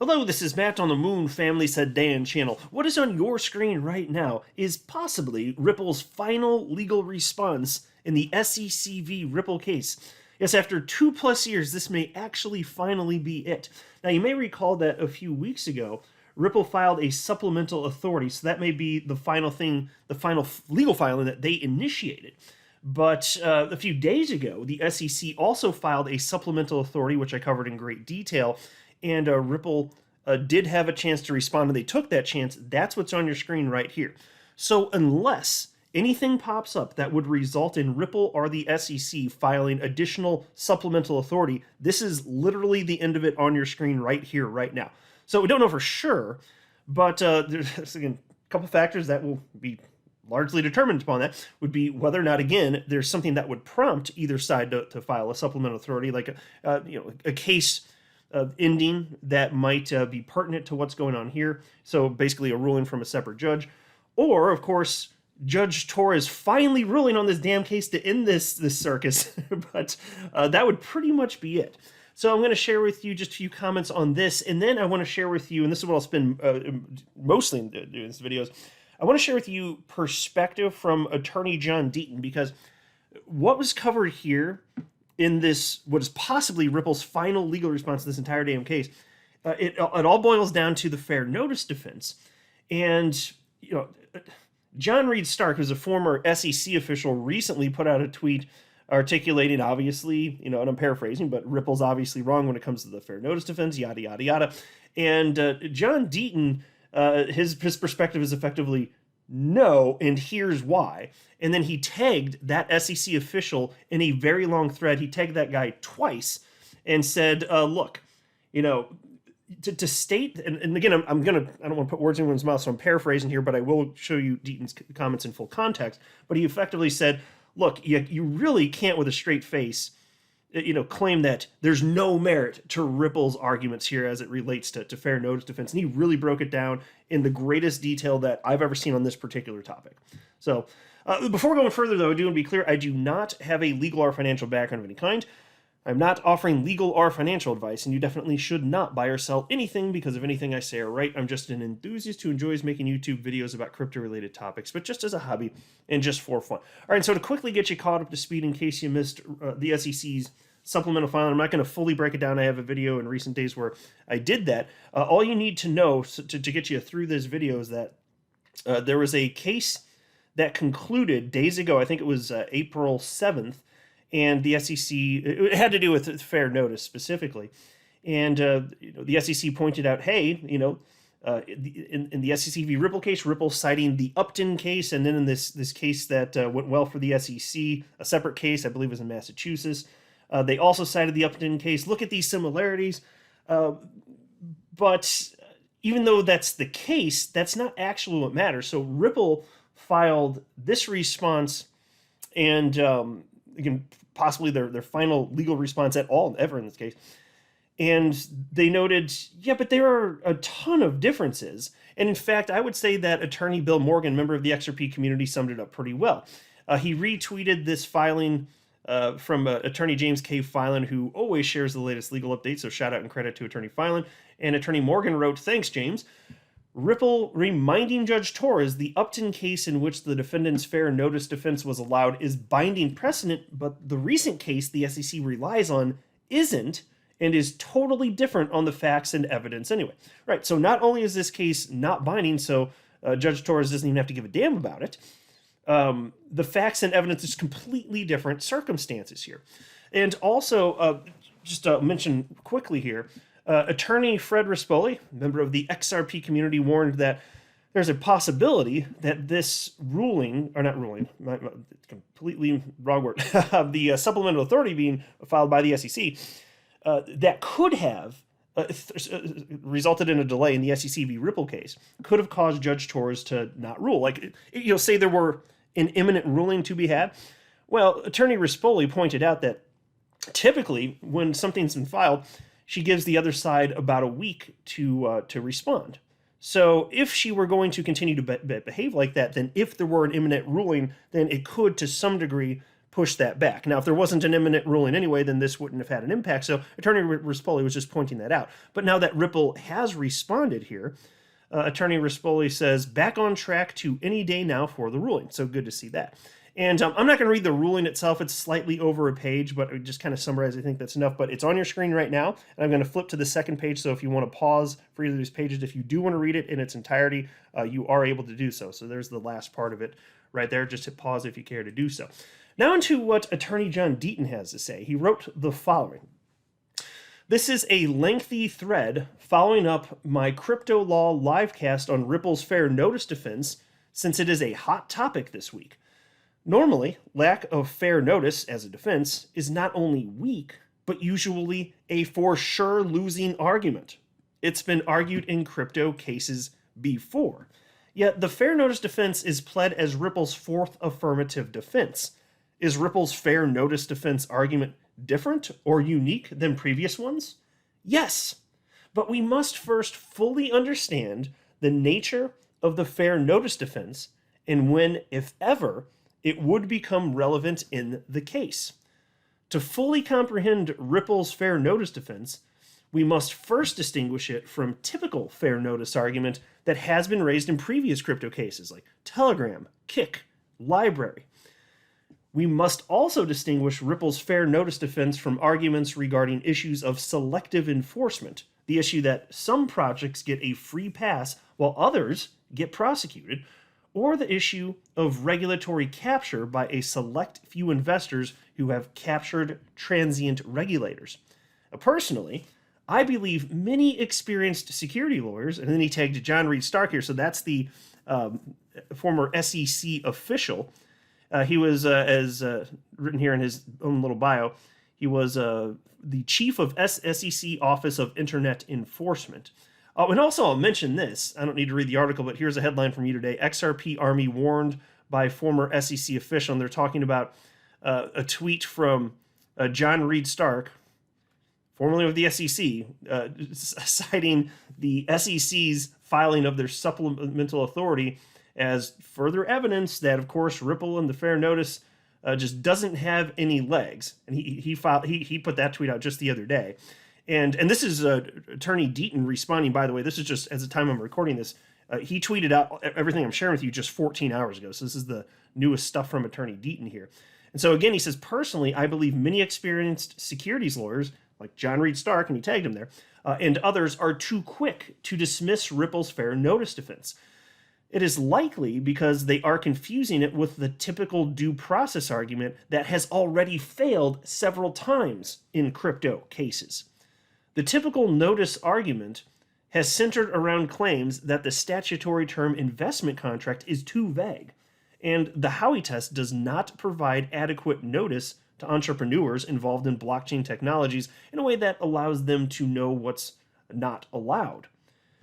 Hello, this is Matt on the Moon Family Said Dan channel. What is on your screen right now is possibly Ripple's final legal response in the SEC v. Ripple case. Yes, after 2+ years, this may actually finally be it. Now, you may recall that a few weeks ago, Ripple filed a supplemental authority, so that may be the final thing, the final legal filing that they initiated. But a few days ago, the SEC also filed a supplemental authority, which I covered in great detail, and Ripple did have a chance to respond, and they took that chance. That's what's on your screen right here. So unless anything pops up that would result in Ripple or the SEC filing additional supplemental authority, this is literally the end of it on your screen right here, right now. So we don't know for sure, but there's, again, a couple factors that will be largely determined upon that would be whether or not, again, there's something that would prompt either side to file a supplemental authority, like a case ending that might be pertinent to what's going on here. So basically a ruling from a separate judge. Or, of course, Judge Torres finally ruling on this damn case to end this circus. But that would pretty much be it. So I'm going to share with you just a few comments on this. And then I want to share with you, and this is what I'll spend mostly doing these videos, I want to share with you perspective from Attorney John Deaton, because what was covered here in this, what is possibly Ripple's final legal response to this entire damn case, it all boils down to the fair notice defense. And, John Reed Stark, who's a former SEC official, recently put out a tweet articulating, obviously, and I'm paraphrasing, but Ripple's obviously wrong when it comes to the fair notice defense, yada, yada, yada. And John Deaton, his perspective is effectively no, and here's why. And then he tagged that SEC official in a very long thread. He tagged that guy twice and said, look, to state, and again, I don't want to put words in anyone's mouth, so I'm paraphrasing here, but I will show you Deaton's comments in full context. But he effectively said, look, you really can't with a straight face claim that there's no merit to Ripple's arguments here as it relates to fair notice defense. And he really broke it down in the greatest detail that I've ever seen on this particular topic. So before going further, though, I do want to be clear, I do not have a legal or financial background of any kind. I'm not offering legal or financial advice, and you definitely should not buy or sell anything because of anything I say or write. I'm just an enthusiast who enjoys making YouTube videos about crypto-related topics, but just as a hobby and just for fun. All right, so to quickly get you caught up to speed in case you missed the SEC's supplemental filing, I'm not going to fully break it down. I have a video in recent days where I did that. All you need to know to get you through this video is that there was a case that concluded days ago. I think it was April 7th. And the SEC, it had to do with fair notice specifically. And the SEC pointed out, hey, in the SEC v. Ripple case, Ripple citing the Upton case, and then in this case that went well for the SEC, a separate case, I believe was in Massachusetts, they also cited the Upton case. Look at these similarities. But even though that's the case, that's not actually what matters. So Ripple filed this response, and again, possibly their final legal response at all, ever in this case. And they noted, yeah, but there are a ton of differences. And in fact, I would say that Attorney Bill Morgan, member of the XRP community, summed it up pretty well. He retweeted this filing from Attorney James K. Filan, who always shares the latest legal updates, so shout out and credit to Attorney Filan. And Attorney Morgan wrote, thanks, James. Ripple reminding Judge Torres the Upton case in which the defendant's fair notice defense was allowed is binding precedent, but the recent case the SEC relies on isn't, and is totally different on the facts and evidence anyway. Right, so not only is this case not binding, so Judge Torres doesn't even have to give a damn about it, the facts and evidence is completely different circumstances here. And also, just to mention quickly here, Attorney Fred Rispoli, member of the XRP community, warned that there's a possibility that this ruling, or not ruling, completely wrong word, the supplemental authority being filed by the SEC, that could have resulted in a delay in the SEC v. Ripple case, could have caused Judge Torres to not rule. Like, say there were an imminent ruling to be had. Well, Attorney Rispoli pointed out that typically when something's been filed, she gives the other side about a week to respond. So if she were going to continue to behave like that, then if there were an imminent ruling, then it could, to some degree, push that back. Now, if there wasn't an imminent ruling anyway, then this wouldn't have had an impact. So Attorney Rispoli was just pointing that out. But now that Ripple has responded here, Attorney Rispoli says, back on track to any day now for the ruling. So good to see that. And I'm not going to read the ruling itself. It's slightly over a page, but I just kind of summarize. I think that's enough. But it's on your screen right now. And I'm going to flip to the second page. So if you want to pause for either of these pages, if you do want to read it in its entirety, you are able to do so. So there's the last part of it right there. Just hit pause if you care to do so. Now into what Attorney John Deaton has to say. He wrote the following. This is a lengthy thread following up my crypto law livecast on Ripple's fair notice defense, since it is a hot topic this week. Normally, lack of fair notice as a defense is not only weak, but usually a for sure losing argument. It's been argued in crypto cases before. Yet the fair notice defense is pled as Ripple's fourth affirmative defense. Is Ripple's fair notice defense argument different or unique than previous ones? Yes, but we must first fully understand the nature of the fair notice defense and when, if ever, it would become relevant in the case. To fully comprehend Ripple's fair notice defense, we must first distinguish it from typical fair notice argument that has been raised in previous crypto cases like Telegram, Kik, Library. We must also distinguish Ripple's fair notice defense from arguments regarding issues of selective enforcement, the issue that some projects get a free pass while others get prosecuted, or the issue of regulatory capture by a select few investors who have captured transient regulators. Personally, I believe many experienced security lawyers, and then he tagged John Reed Stark here, so that's the former SEC official. He was, as written here in his own little bio, he was the chief of SEC Office of Internet Enforcement. Oh, and also I'll mention this. I don't need to read the article, but here's a headline from you today. XRP Army warned by former SEC official, and they're talking about a tweet from John Reed Stark, formerly of the SEC, citing the SEC's filing of their supplemental authority as further evidence that, of course, Ripple and the fair notice just doesn't have any legs. And he put that tweet out just the other day. And this is Attorney Deaton responding, by the way. This is just, as the time I'm recording this, he tweeted out everything I'm sharing with you just 14 hours ago. So this is the newest stuff from Attorney Deaton here. And so again, he says, personally, I believe many experienced securities lawyers, like John Reed Stark, and he tagged him there, and others are too quick to dismiss Ripple's fair notice defense. It is likely because they are confusing it with the typical due process argument that has already failed several times in crypto cases. The typical notice argument has centered around claims that the statutory term investment contract is too vague, and the Howey test does not provide adequate notice to entrepreneurs involved in blockchain technologies in a way that allows them to know what's not allowed.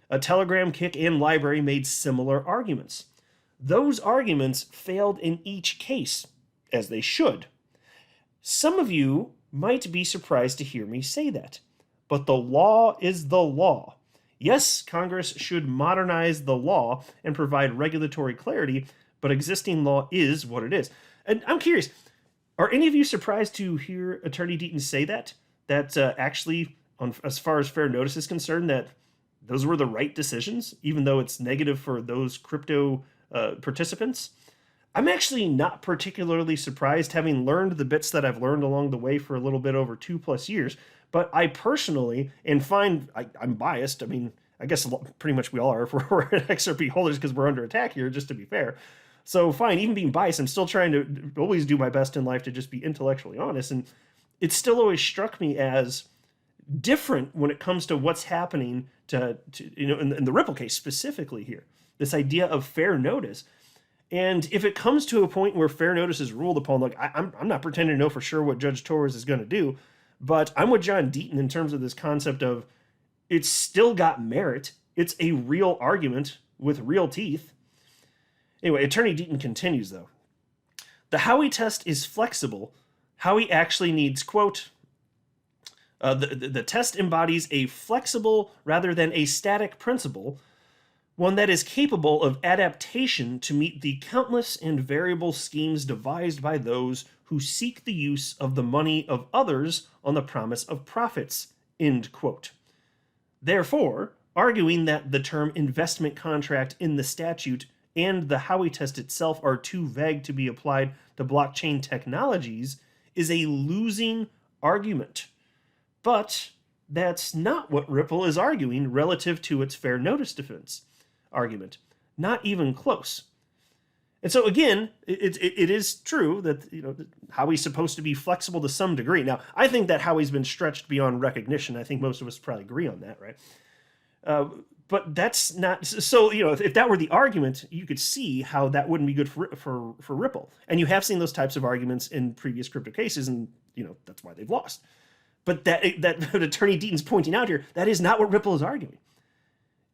A Telegram, Kik, and Library made similar arguments. Those arguments failed in each case, as they should. Some of you might be surprised to hear me say that. But the law is the law. Yes, Congress should modernize the law and provide regulatory clarity, but existing law is what it is. And I'm curious, are any of you surprised to hear Attorney Deaton say that? That actually, as far as fair notice is concerned, that those were the right decisions, even though it's negative for those crypto participants? I'm actually not particularly surprised, having learned the bits that I've learned along the way for a little bit over 2+ years. But I personally, and find, I'm biased. I mean, I guess pretty much we all are if we're XRP holders because we're under attack here, just to be fair. So fine, even being biased, I'm still trying to always do my best in life to just be intellectually honest. And it still always struck me as different when it comes to what's happening to in the Ripple case specifically here. This idea of fair notice. And if it comes to a point where fair notice is ruled upon, like I'm not pretending to know for sure what Judge Torres is going to do, but I'm with John Deaton in terms of this concept of it's still got merit. It's a real argument with real teeth. Anyway, Attorney Deaton continues, though. The Howey test is flexible. Howey actually needs, quote, the test embodies a flexible rather than a static principle, one that is capable of adaptation to meet the countless and variable schemes devised by those who seek the use of the money of others on the promise of profits. End quote. Therefore, arguing that the term investment contract in the statute and the Howey test itself are too vague to be applied to blockchain technologies is a losing argument. But that's not what Ripple is arguing relative to its fair notice defense argument. Not even close. And so again, it is true that Howey's supposed to be flexible to some degree. Now, I think that Howey's been stretched beyond recognition. I think most of us probably agree on that, right? But that's not so. If that were the argument, you could see how that wouldn't be good for Ripple. And you have seen those types of arguments in previous crypto cases, and that's why they've lost. But that Attorney Deaton's pointing out here, that is not what Ripple is arguing.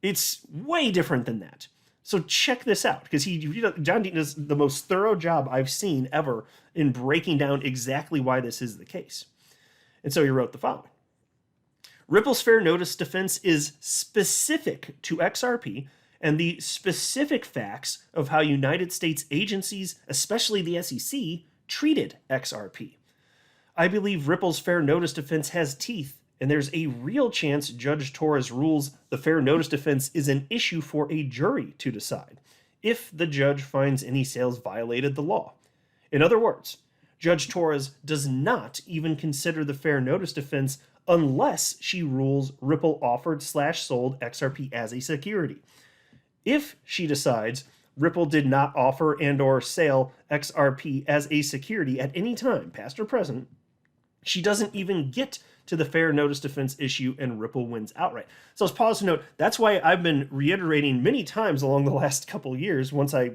It's way different than that. So check this out, because John Deaton does the most thorough job I've seen ever in breaking down exactly why this is the case. And so he wrote the following. Ripple's fair notice defense is specific to XRP and the specific facts of how United States agencies, especially the SEC, treated XRP. I believe Ripple's fair notice defense has teeth, and there's a real chance Judge Torres rules the fair notice defense is an issue for a jury to decide, if the judge finds any sales violated the law. In other words, Judge Torres does not even consider the fair notice defense unless she rules Ripple offered/sold XRP as a security. If she decides Ripple did not offer and or sell XRP as a security at any time, past or present, she doesn't even get to the fair notice defense issue, and Ripple wins outright. So let's pause to note, that's why I've been reiterating many times along the last couple of years, once I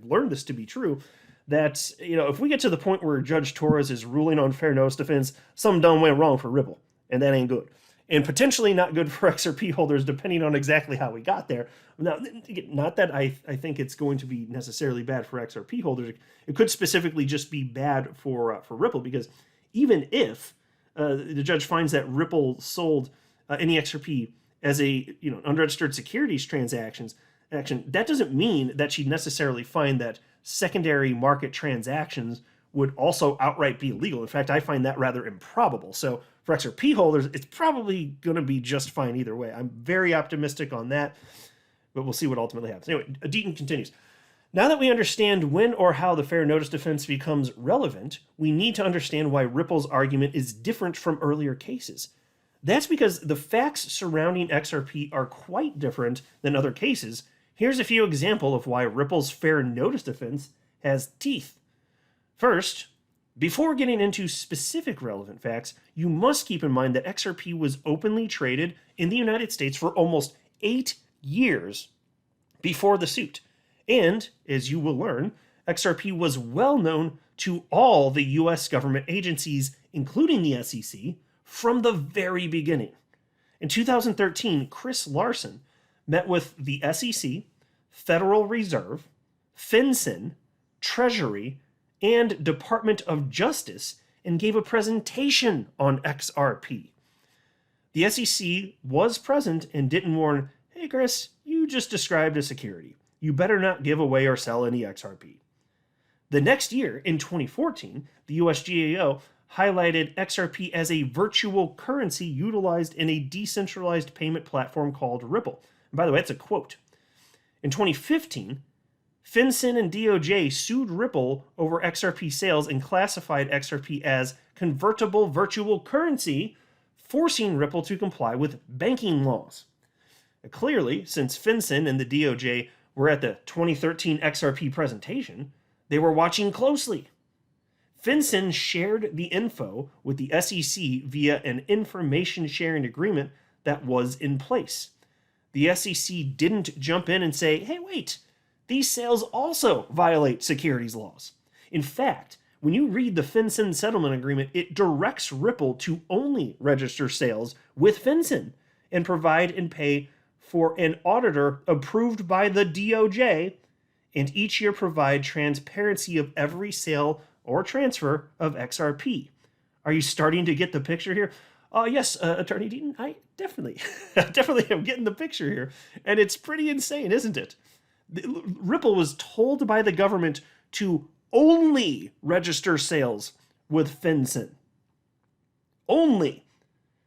learned this to be true, that if we get to the point where Judge Torres is ruling on fair notice defense, something done went wrong for Ripple, and that ain't good. And potentially not good for XRP holders, depending on exactly how we got there. Now, not that I think it's going to be necessarily bad for XRP holders. It could specifically just be bad for Ripple, because even if the judge finds that Ripple sold any XRP as a unregistered securities action, that doesn't mean that she'd necessarily find that secondary market transactions would also outright be illegal. In fact, I find that rather improbable. So for XRP holders, it's probably going to be just fine either way. I'm very optimistic on that, but we'll see what ultimately happens. Anyway, Deaton continues. Now that we understand when or how the fair notice defense becomes relevant, we need to understand why Ripple's argument is different from earlier cases. That's because the facts surrounding XRP are quite different than other cases. Here's a few examples of why Ripple's fair notice defense has teeth. First, before getting into specific relevant facts, you must keep in mind that XRP was openly traded in the United States for almost 8 years before the suit. And, as you will learn, XRP was well known to all the US government agencies, including the SEC, from the very beginning. In 2013, Chris Larson met with the SEC, Federal Reserve, FinCEN, Treasury, and Department of Justice and gave a presentation on XRP. The SEC was present and didn't warn, hey Chris, you just described a security. You better not give away or sell any XRP. The next year, in 2014, the US GAO highlighted XRP as a virtual currency utilized in a decentralized payment platform called Ripple. And by the way, that's a quote. In 2015, FinCEN and DOJ sued Ripple over XRP sales and classified XRP as convertible virtual currency, forcing Ripple to comply with banking laws. Clearly, since FinCEN and the DOJ were at the 2013 XRP presentation, they were watching closely. FinCEN shared the info with the SEC via an information sharing agreement that was in place. The SEC didn't jump in and say, hey, wait, these sales also violate securities laws. In fact, when you read the FinCEN settlement agreement, it directs Ripple to only register sales with FinCEN and provide and pay for an auditor approved by the DOJ, and each year provide transparency of every sale or transfer of XRP. Are you starting to get the picture here? Yes, Attorney Deaton, I definitely, definitely am getting the picture here. And it's pretty insane, isn't it? Ripple was told by the government to only register sales with FinCEN. Only.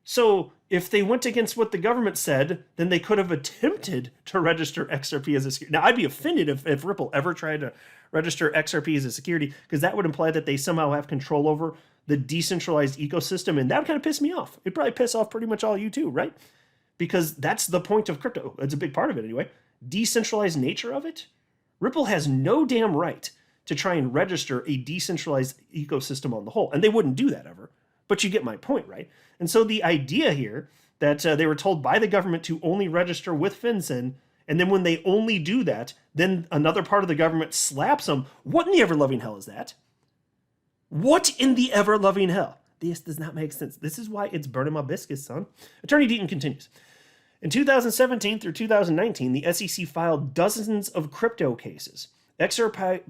So if they went against what the government said, then they could have attempted to register XRP as a security. Now, I'd be offended if Ripple ever tried to register XRP as a security, because that would imply that they somehow have control over the decentralized ecosystem, and that would kind of piss me off. It'd probably piss off pretty much all you too, right? Because that's the point of crypto. It's a big part of it anyway. Decentralized nature of it. Ripple has no damn right to try and register a decentralized ecosystem on the whole, and they wouldn't do that ever. But you get my point, right? And so the idea here that they were told by the government to only register with FinCEN, and then when they only do that, then another part of the government slaps them. What in the ever-loving hell is that? What in the ever-loving hell? This does not make sense. This is why it's burning my biscuits, son. Attorney Deaton continues. In 2017 through 2019, the SEC filed dozens of crypto cases. XRP.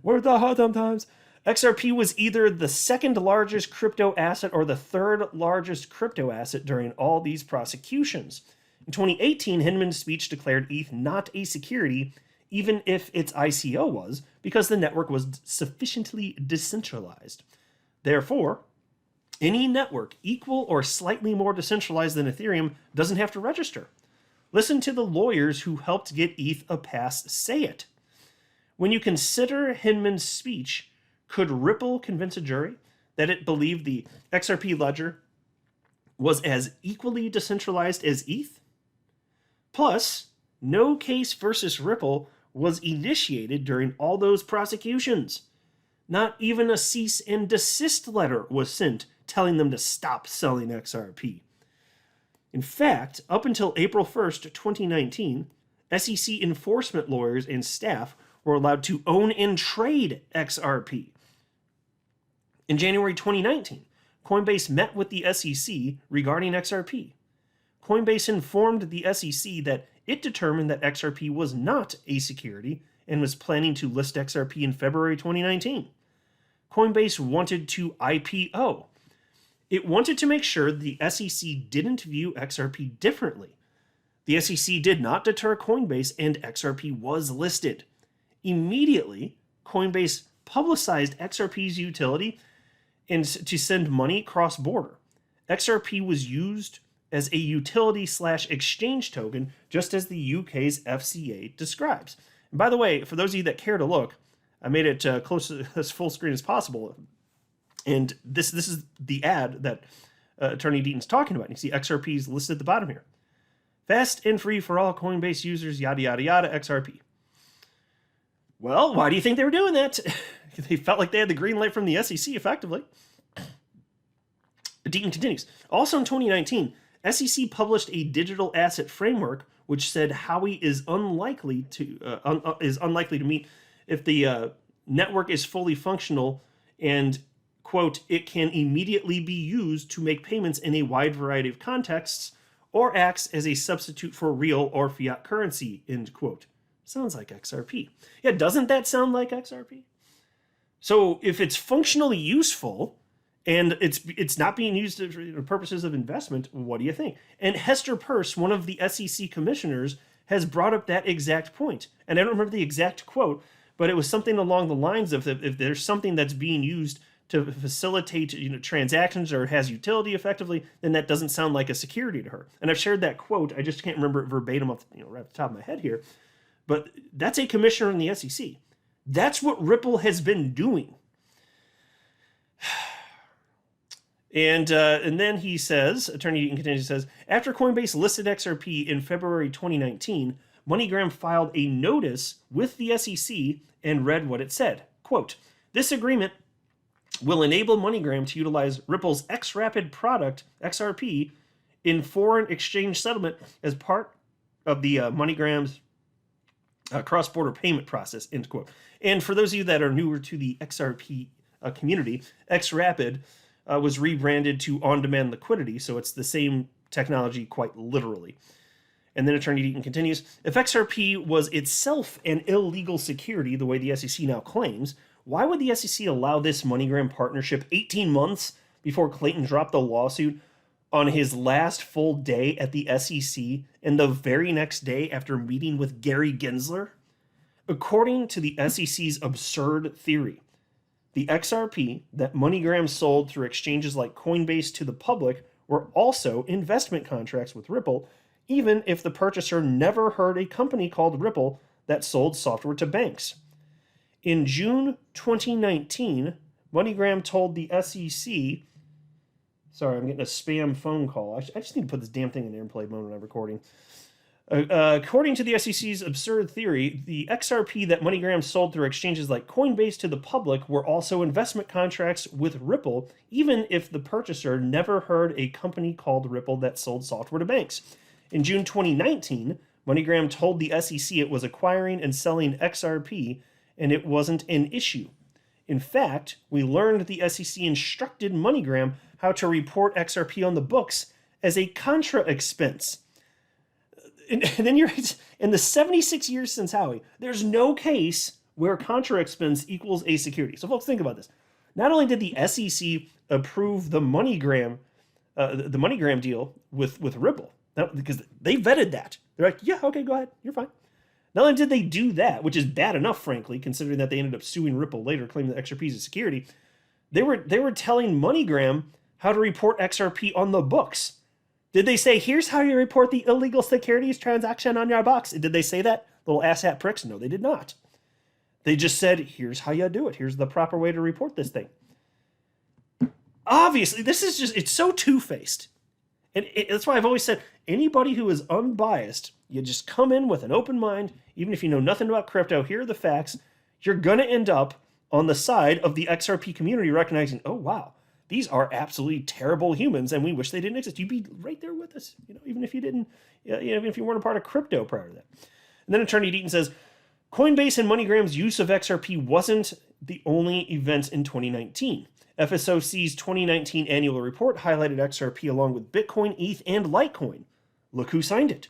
Where's the hard sometimes? XRP was either the second largest crypto asset or the third largest crypto asset during all these prosecutions. In 2018, Hinman's speech declared ETH not a security, even if its ICO was, because the network was sufficiently decentralized. Therefore, any network equal or slightly more decentralized than Ethereum doesn't have to register. Listen to the lawyers who helped get ETH a pass say it. When you consider Hinman's speech, could Ripple convince a jury that it believed the XRP ledger was as equally decentralized as ETH? Plus, no case versus Ripple was initiated during all those prosecutions. Not even a cease and desist letter was sent telling them to stop selling XRP. In fact, up until April 1st, 2019, SEC enforcement lawyers and staff were allowed to own and trade XRP. In January 2019, Coinbase met with the SEC regarding XRP. Coinbase informed the SEC that it determined that XRP was not a security and was planning to list XRP in February 2019. Coinbase wanted to IPO. It wanted to make sure the SEC didn't view XRP differently. The SEC did not deter Coinbase, and XRP was listed. Immediately, Coinbase publicized XRP's utility and to send money cross-border. XRP was used as a utility/exchange token, just as the UK's FCA describes. And by the way, for those of you that care to look, I made it close to as full screen as possible. And this is the ad that Attorney Deaton's talking about. You see XRP is listed at the bottom here. Fast and free for all Coinbase users, yada, yada, yada, XRP. Well, why do you think they were doing that? They felt like they had the green light from the SEC, effectively. Deaton continues. Also in 2019, SEC published a digital asset framework which said Howey is unlikely to meet if the network is fully functional and, quote, it can immediately be used to make payments in a wide variety of contexts or acts as a substitute for real or fiat currency, end quote. Sounds like XRP. Yeah, doesn't that sound like XRP? So if it's functionally useful and it's not being used for purposes of investment, what do you think? And Hester Peirce, one of the SEC commissioners, has brought up that exact point. And I don't remember the exact quote, but it was something along the lines of if there's something that's being used to facilitate transactions or has utility effectively, then that doesn't sound like a security to her. And I've shared that quote. I just can't remember it verbatim off right off the top of my head here. But that's a commissioner in the SEC. That's what Ripple has been doing. And then he says, Attorney Deaton continues, says, after Coinbase listed XRP in February 2019, MoneyGram filed a notice with the SEC and read what it said. Quote, this agreement will enable MoneyGram to utilize Ripple's XRapid product, XRP, in foreign exchange settlement as part of the MoneyGram's cross-border payment process, end quote. And for those of you that are newer to the XRP community, XRapid was rebranded to on-demand liquidity, so it's the same technology quite literally. And then Attorney Deaton continues, if XRP was itself an illegal security, the way the SEC now claims, why would the SEC allow this MoneyGram partnership 18 months before Clayton dropped the lawsuit on his last full day at the SEC and the very next day after meeting with Gary Gensler? According to the SEC's absurd theory, the XRP that MoneyGram sold through exchanges like Coinbase to the public were also investment contracts with Ripple, even if the purchaser never heard a company called Ripple that sold software to banks. In June 2019, MoneyGram told the SEC, sorry, I'm getting a spam phone call. I just need to put this damn thing in airplane mode when I'm recording. According to the SEC's absurd theory, the XRP that MoneyGram sold through exchanges like Coinbase to the public were also investment contracts with Ripple, even if the purchaser never heard a company called Ripple that sold software to banks. In June 2019, MoneyGram told the SEC it was acquiring and selling XRP, and it wasn't an issue. In fact, we learned the SEC instructed MoneyGram how to report XRP on the books as a contra expense. And then you're in the 76 years since Howey, there's no case where contra expense equals a security. So folks, think about this. Not only did the SEC approve the MoneyGram deal with Ripple, because they vetted that. They're like, yeah, okay, go ahead, you're fine. Not only did they do that, which is bad enough, frankly, considering that they ended up suing Ripple later, claiming that XRP is a security, they were telling MoneyGram how to report XRP on the books. Did they say, here's how you report the illegal securities transaction on your box? Did they say that? Little asshat pricks? No, they did not. They just said, here's how you do it. Here's the proper way to report this thing. Obviously, this is just, it's so two-faced. And that's why I've always said, anybody who is unbiased, you just come in with an open mind, even if you know nothing about crypto, here are the facts, you're going to end up on the side of the XRP community recognizing, oh, wow, these are absolutely terrible humans, and we wish they didn't exist. You'd be right there with us, even if you didn't, even if you weren't a part of crypto prior to that. And then Attorney Deaton says, Coinbase and MoneyGram's use of XRP wasn't the only event in 2019. FSOC's 2019 annual report highlighted XRP along with Bitcoin, ETH, and Litecoin. Look who signed it.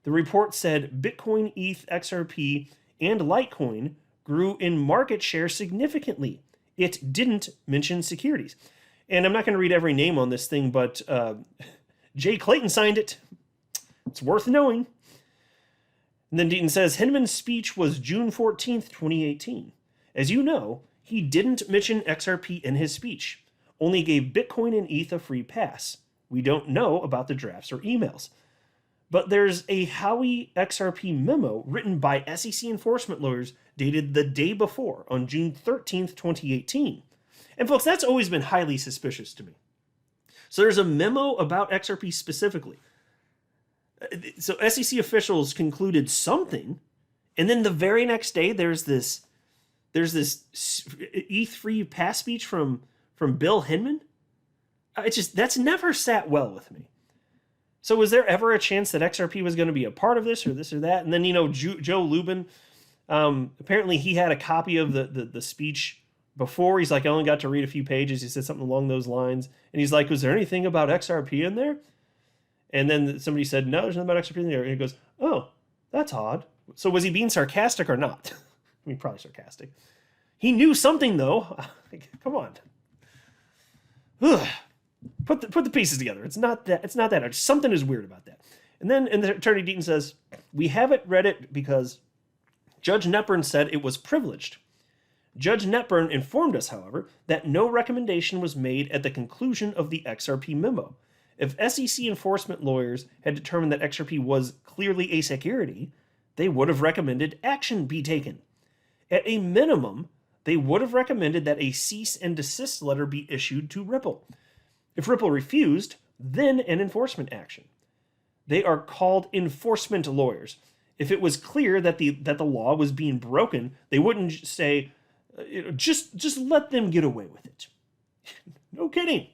The report said Bitcoin, ETH, XRP, and Litecoin grew in market share significantly. It didn't mention securities. And I'm not going to read every name on this thing, but Jay Clayton signed it. It's worth knowing. And then Deaton says, Hinman's speech was June 14th, 2018. As you know, he didn't mention XRP in his speech, only gave Bitcoin and ETH a free pass. We don't know about the drafts or emails. But there's a Howey XRP memo written by SEC enforcement lawyers dated the day before, on June 13th, 2018. And folks, that's always been highly suspicious to me. So there's a memo about XRP specifically. So SEC officials concluded something, and then the very next day there's this ETH free pass speech from Bill Hinman. That's never sat well with me. So was there ever a chance that XRP was going to be a part of this or that? And then, Joe Lubin, apparently he had a copy of the speech before. He's like, I only got to read a few pages. He said something along those lines. And he's like, was there anything about XRP in there? And then somebody said, no, there's nothing about XRP in there. And he goes, oh, that's odd. So was he being sarcastic or not? I mean, probably sarcastic. He knew something, though. Come on. Ugh. Put the pieces together. It's not that. Something is weird about that. And then Attorney Deaton says, we haven't read it because Judge Netburn said it was privileged. Judge Netburn informed us, however, that no recommendation was made at the conclusion of the XRP memo. If SEC enforcement lawyers had determined that XRP was clearly a security, they would have recommended action be taken. At a minimum, they would have recommended that a cease and desist letter be issued to Ripple. If Ripple refused, then an enforcement action. They are called enforcement lawyers. If it was clear that the law was being broken, they wouldn't say, just let them get away with it. No kidding.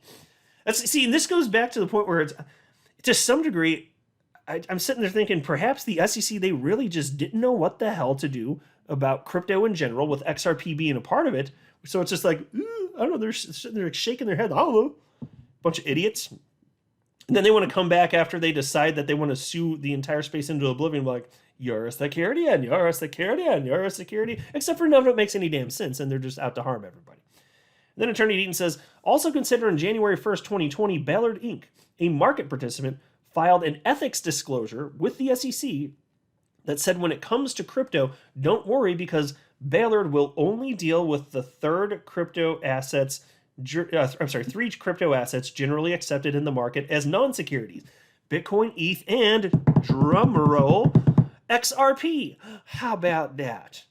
See, and this goes back to the point where it's, to some degree, I'm sitting there thinking perhaps the SEC, they really just didn't know what the hell to do about crypto in general, with XRP being a part of it. So it's just like, I don't know, they're sitting there shaking their head. I don't know. Bunch of idiots. And then they want to come back after they decide that they want to sue the entire space into oblivion, like, you're a security and you're a security and you're a security, except for none of it makes any damn sense, and they're just out to harm everybody. Then Attorney Deaton says, also consider on January 1st, 2020, Ballard Inc., a market participant, filed an ethics disclosure with the SEC that said when it comes to crypto, don't worry because Ballard will only deal with the three crypto assets generally accepted in the market as non-securities. Bitcoin, ETH, and, drumroll, XRP. How about that?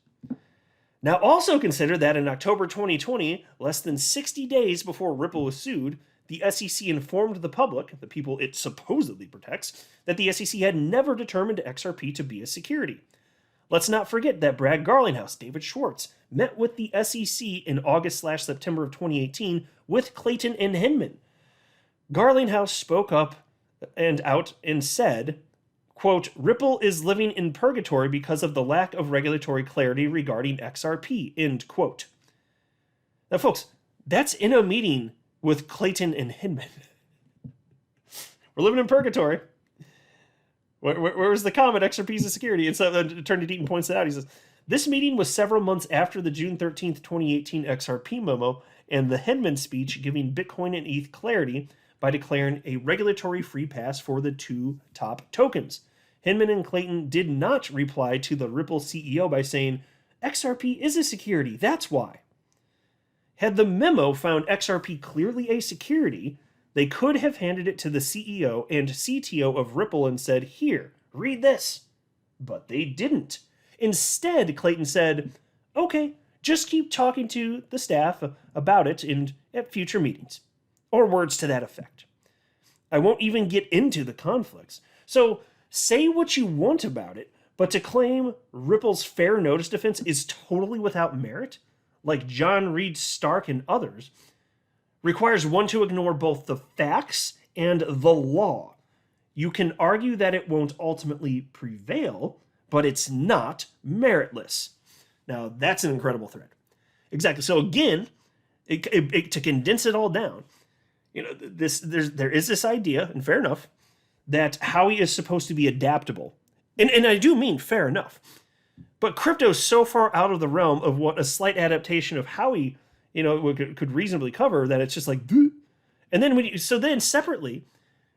Now also consider that in October 2020, less than 60 days before Ripple was sued, the SEC informed the public, the people it supposedly protects, that the SEC had never determined XRP to be a security. Let's not forget that Brad Garlinghouse, David Schwartz, met with the SEC in August/September of 2018 with Clayton and Hinman. Garlinghouse spoke up and out and said, quote, Ripple is living in purgatory because of the lack of regulatory clarity regarding XRP, end quote. Now, folks, that's in a meeting with Clayton and Hinman. We're living in purgatory. Where was the comment? XRP is a security. And so Attorney Deaton points it out. He says, this meeting was several months after the June 13th, 2018 XRP memo and the Hinman speech giving Bitcoin and ETH clarity by declaring a regulatory free pass for the two top tokens. Hinman and Clayton did not reply to the Ripple CEO by saying, XRP is a security, that's why. Had the memo found XRP clearly a security, they could have handed it to the CEO and CTO of Ripple and said, here, read this. But they didn't. Instead, Clayton said, okay, just keep talking to the staff about it at future meetings. Or words to that effect. I won't even get into the conflicts. So say what you want about it, but to claim Ripple's fair notice defense is totally without merit, like John Reed Stark and others, requires one to ignore both the facts and the law. You can argue that it won't ultimately prevail, but it's not meritless. Now, that's an incredible thread. Exactly. So again, to condense it all down, there is this idea, and fair enough, that Howey is supposed to be adaptable. And I do mean fair enough. But crypto is so far out of the realm of what a slight adaptation of Howey, could reasonably cover that it's just like, bleh. And then then separately,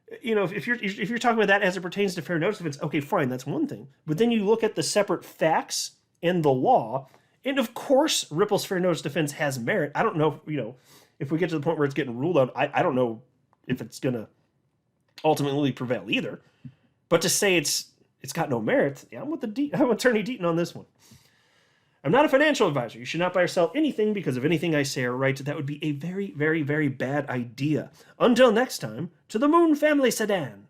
if you're talking about that as it pertains to fair notice defense, okay, fine, that's one thing. But then you look at the separate facts and the law, and of course, Ripple's fair notice defense has merit. I don't know, if we get to the point where it's getting ruled out, I don't know if it's gonna ultimately prevail either. But to say it's got no merit, yeah, I'm with Attorney Deaton on this one. I'm not a financial advisor. You should not buy or sell anything because of anything I say or write. That would be a very, very, very bad idea. Until next time, to the Moon Family Sedan.